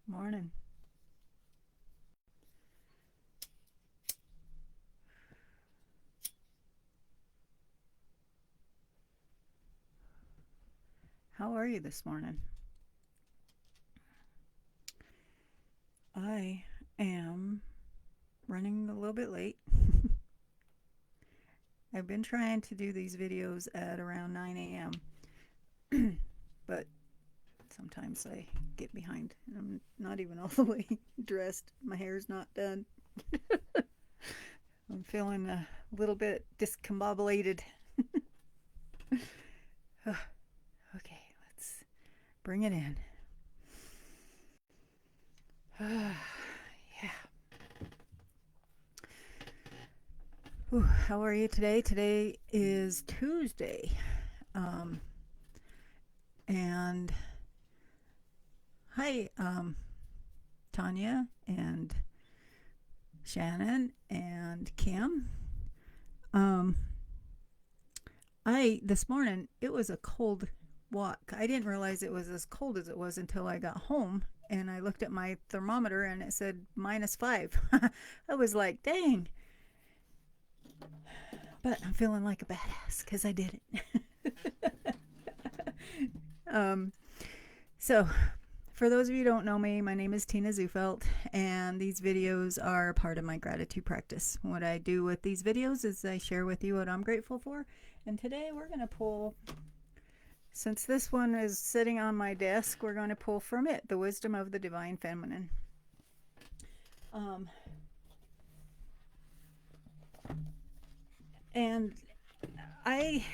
Morning. How are you this morning? I am running a little bit late. I've been trying to do these videos at around 9 a.m., but sometimes I get behind. I'm not even all the way dressed. My hair's not done. I'm feeling a little bit discombobulated. Okay, let's bring it in. Yeah. How are you today? Today is Tuesday. Um, and hi, Tanya and Shannon and Kim. Um, this morning, it was a cold walk. I didn't realize it was as cold as it was until I got home and I looked at my thermometer and it said -5. I was like, dang. But I'm feeling like a badass because I did it. um, so, for those of you who don't know me, my name is Tina Zufelt, and these videos are part of my gratitude practice. What I do with these videos is I share with you what I'm grateful for. And today we're going to pull, since this one is sitting on my desk, we're going to pull from it, The Wisdom of the Divine Feminine. Um, and I,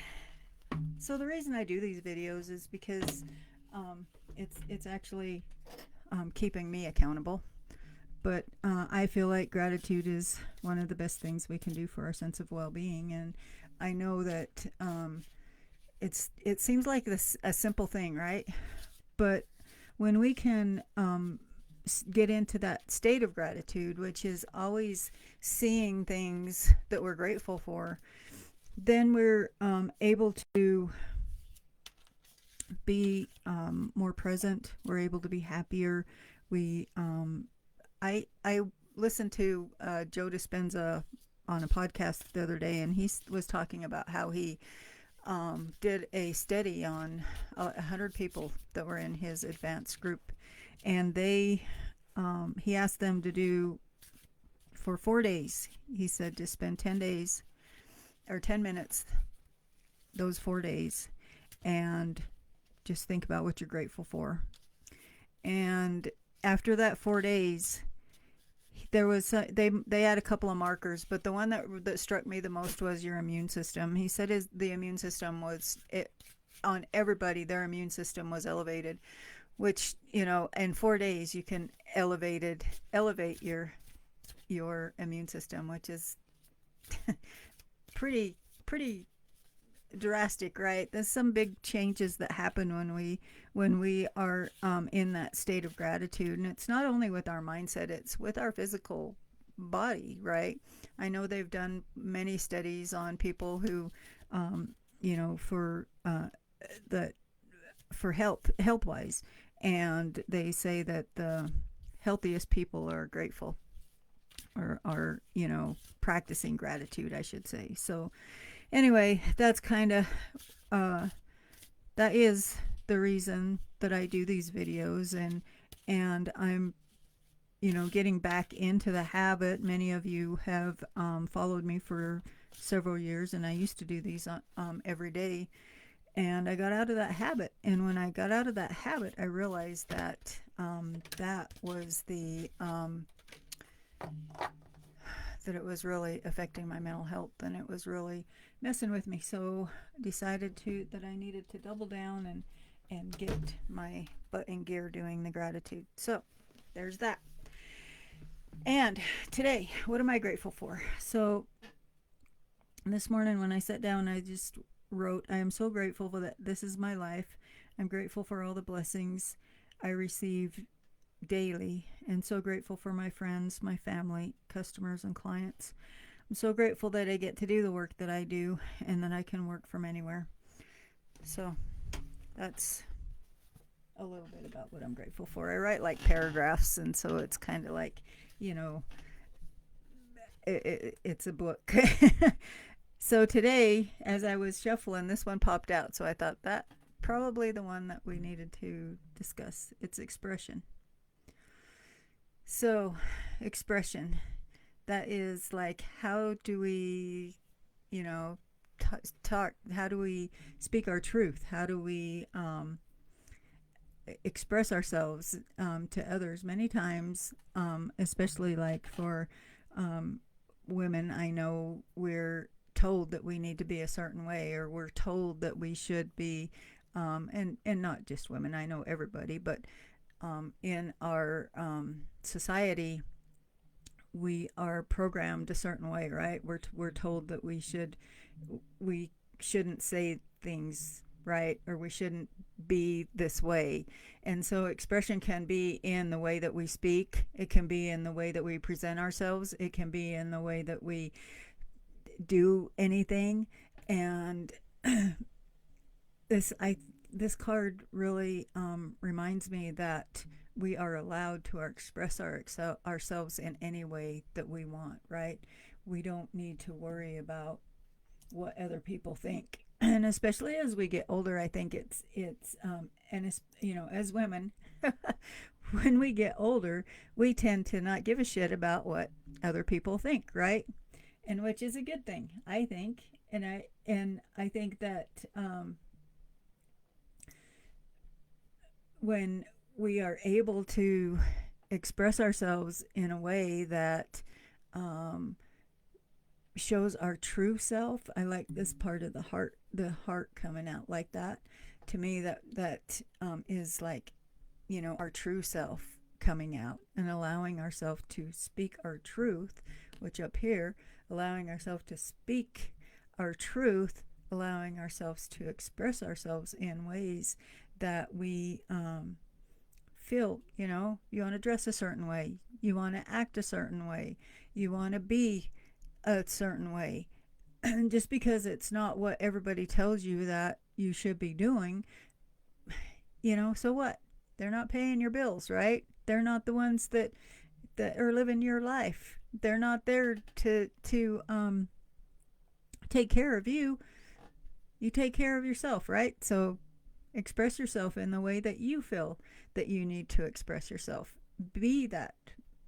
so the reason I do these videos is because it's actually keeping me accountable. But I feel like gratitude is one of the best things we can do for our sense of well-being, and I know that it seems like a simple thing, right? But when we can get into that state of gratitude, which is always seeing things that we're grateful for, then we're able to be more present. We're able to be happier. We I listened to Joe Dispenza on a podcast the other day, and he was talking about how he did a study on 100 people that were in his advanced group, and he asked them to do for 4 days. He said to spend 10 days or 10 minutes those 4 days and just think about what you're grateful for. And after that 4 days, there was they had a couple of markers, but the one that struck me the most was your immune system. He said the immune system was it on everybody. Their immune system was elevated, which in 4 days you can elevate your immune system, which is pretty drastic, right? There's some big changes that happen when we are in that state of gratitude, and it's not only with our mindset; it's with our physical body, right? I know they've done many studies on people who, for the for health wise, and they say that the healthiest people are grateful or are practicing gratitude, I should say. So anyway, that's kind of that is the reason that I do these videos, and I'm getting back into the habit. Many of you have followed me for several years, and I used to do these every day, and I got out of that habit. And when I got out of that habit, I realized that that was that it was really affecting my mental health, and it was really messing with me. So I decided that I needed to double down and get my butt in gear doing the gratitude. So there's that. And today, what am I grateful for? So this morning when I sat down, I just wrote, I am so grateful that this is my life. I'm grateful for all the blessings I receive daily, and so grateful for my friends, my family, customers, and clients. I'm so grateful that I get to do the work that I do and that I can work from anywhere. So that's a little bit about what I'm grateful for. I write like paragraphs, and so it's kind of like, you know, it's a book. So today, as I was shuffling, this one popped out. So I thought that probably the one that we needed to discuss. It's expression. So, expression. That is like, how do we, you know, talk? How do we speak our truth? How do we express ourselves to others? Many times, especially like for women, I know we're told that we need to be a certain way, or we're told that we should be, and not just women. I know everybody, but in our society, we are programmed a certain way, right? We're told that we shouldn't say things right, or we shouldn't be this way. And so expression can be in the way that we speak, it can be in the way that we present ourselves, it can be in the way that we do anything. And this card really reminds me that we are allowed to express ourselves in any way that we want, right? We don't need to worry about what other people think. And especially as we get older, I think and it's, you know, as women, when we get older, we tend to not give a shit about what other people think, right? And which is a good thing, I think. And I think that when we are able to express ourselves in a way that shows our true self. I like this part of the heart coming out like that. To me, that is like, you know, our true self coming out and allowing ourselves to speak our truth, which up here, allowing ourselves to speak our truth, allowing ourselves to express ourselves in ways that we feel, you know, you want to dress a certain way, you want to act a certain way, you want to be a certain way. And just because it's not what everybody tells you that you should be doing, you know, so what? They're not paying your bills, right? They're not the ones that are living your life. They're not there to take care of you. You take care of yourself, right? So express yourself in the way that you feel that you need to express yourself. Be that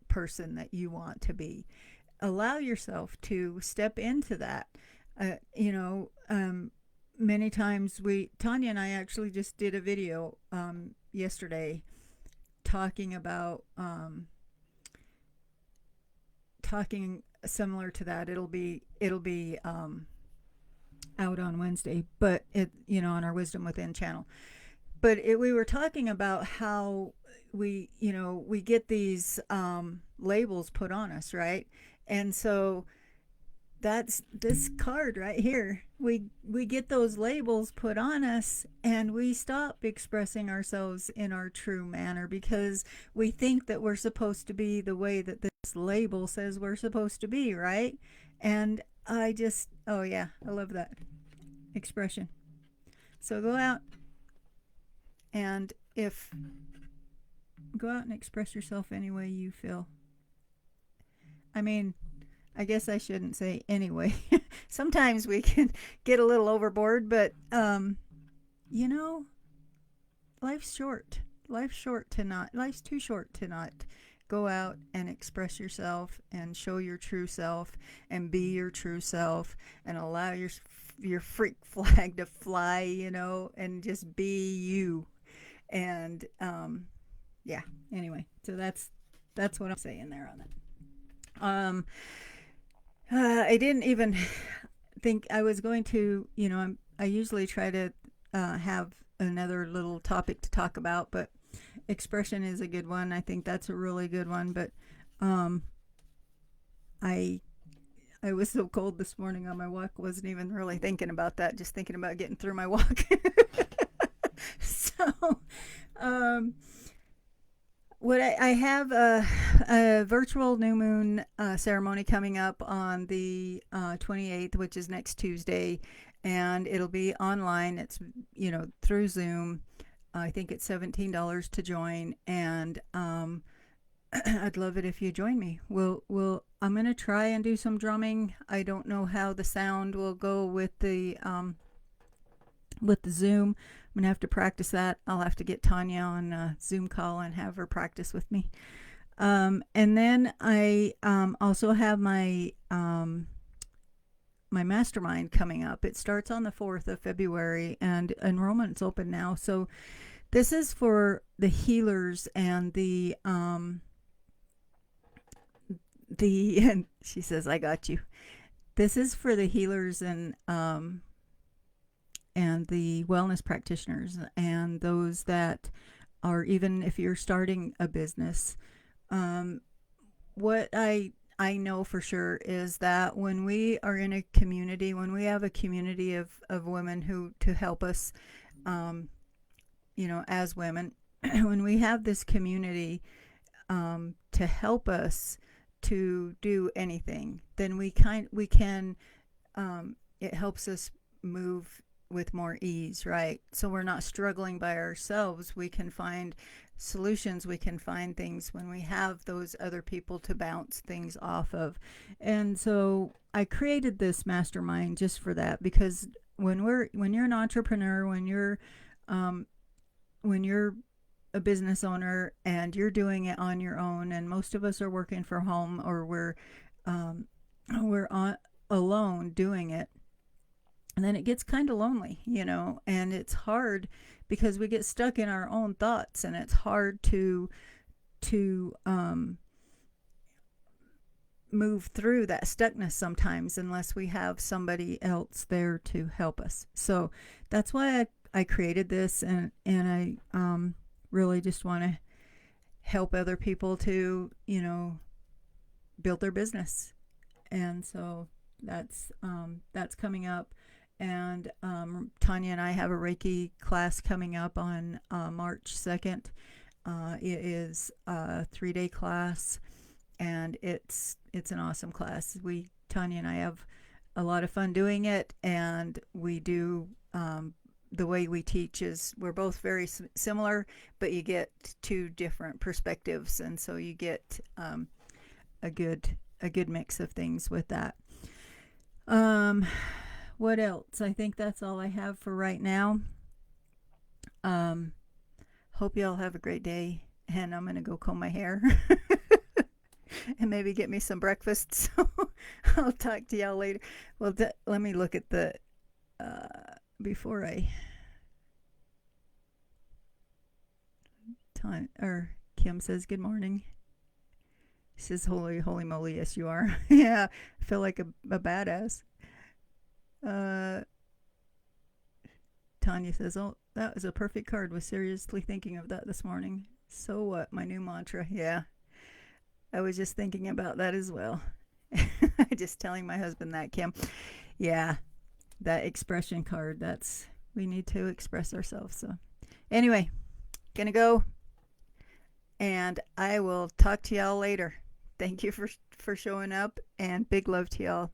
person that you want to be. Allow yourself to step into that. You know, many times Tanya and I actually just did a video yesterday talking about talking similar to that. It'll be out on Wednesday, but it, you know, on our Wisdom Within channel. But we were talking about how we, you know, we get these labels put on us, right? And so that's this card right here. We get those labels put on us, and we stop expressing ourselves in our true manner because we think that we're supposed to be the way that this label says we're supposed to be, right? And oh yeah, I love that expression. So go out and go out and express yourself any way you feel. I mean, I guess I shouldn't say anyway. Sometimes we can get a little overboard, but you know, life's short. Life's too short to not go out and express yourself and show your true self and be your true self and allow your freak flag to fly, you know, and just be you. And yeah, anyway, so that's what I'm saying there on it. I didn't even think I was going to, you know, I usually try to have another little topic to talk about, but expression is a good one. I think that's a really good one. But I was so cold this morning on my walk, wasn't even really thinking about that, just thinking about getting through my walk. So what I have a virtual new moon ceremony coming up on the 28th, which is next Tuesday, and it'll be online. It's, you know, through Zoom. I think it's $17 to join, and I'd love it if you join me. I'm gonna try and do some drumming. I don't know how the sound will go with the Zoom. I'm gonna have to practice that. I'll have to get Tanya on a Zoom call and have her practice with me. And then I also have my mastermind coming up. It starts on the 4th of February, and enrollment's open now. So this is for the healers and and she says, I got you. This is for the healers and the wellness practitioners, and those that are, even if you're starting a business. What I know for sure is that when we are in a community, when we have a community of women who to help us, as women, when we have this community to help us to do anything, then we can it helps us move with more ease, right? So we're not struggling by ourselves. We can find solutions, we can find things when we have those other people to bounce things off of. And so I created this mastermind just for that, because when you're an entrepreneur, when you're a business owner and you're doing it on your own, and most of us are working from home, or we're on alone doing it, and then it gets kind of lonely, and it's hard because we get stuck in our own thoughts, and it's hard to move through that stuckness sometimes unless we have somebody else there to help us. So that's why I created this, and I really just want to help other people to build their business. And so that's coming up. And Tanya and I have a Reiki class coming up on March 2nd. It is a 3-day class, and it's an awesome class. Tanya and I have a lot of fun doing it, and we do the way we teach is we're both very similar, but you get two different perspectives, and so you get a good mix of things with that. What else? I think that's all I have for right now. Hope y'all have a great day, and I'm gonna go comb my hair and maybe get me some breakfast. So I'll talk to y'all later. Well, let me look at the before I time. Or Kim says good morning. She says, holy moly, yes you are. Yeah, I feel like a badass. Tanya says, oh, that was a perfect card. Was seriously thinking of that this morning. So what? My new mantra. Yeah, I was just thinking about that as well. Just telling my husband that, Kim. Yeah, that expression card. We need to express ourselves. So anyway, gonna go, and I will talk to y'all later. Thank you for showing up, and big love to y'all.